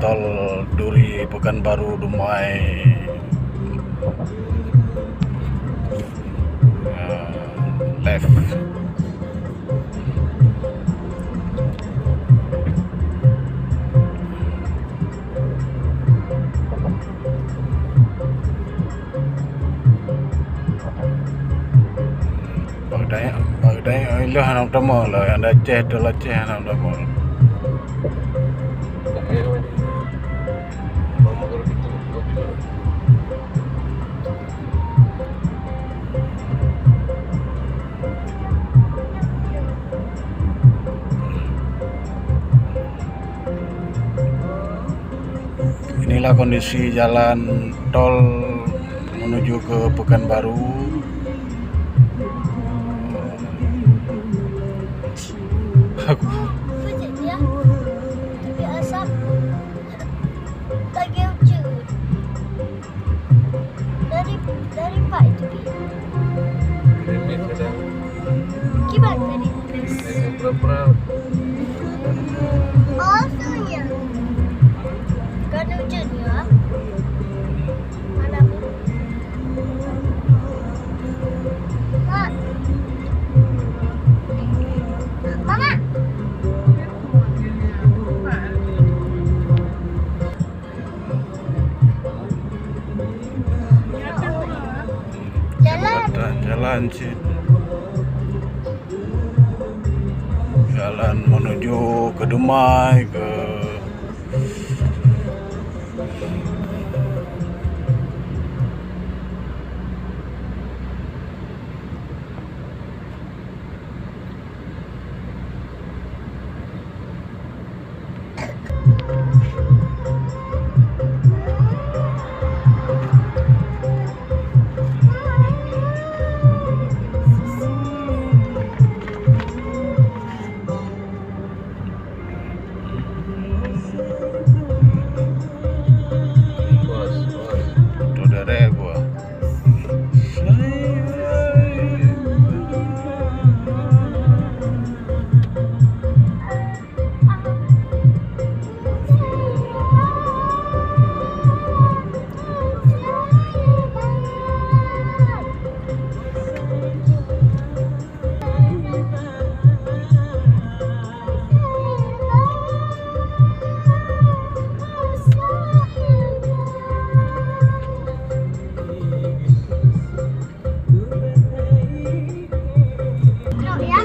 tol Duri Pekanbaru Dumai. Left. Bagdai ilah anak tama lah yang dah Aceh tu lah Aceh anak tama. Inilah kondisi jalan tol menuju ke Pekanbaru. Apa jadi ya? Tapi asap lagi hujan. Dari Pak itu gimana tadi? Oh, soalnya kan hujan ya? Mana? Pak. Mama. Jalan sih. Jalan menuju ke Dumai ke Todere gua. No, ya.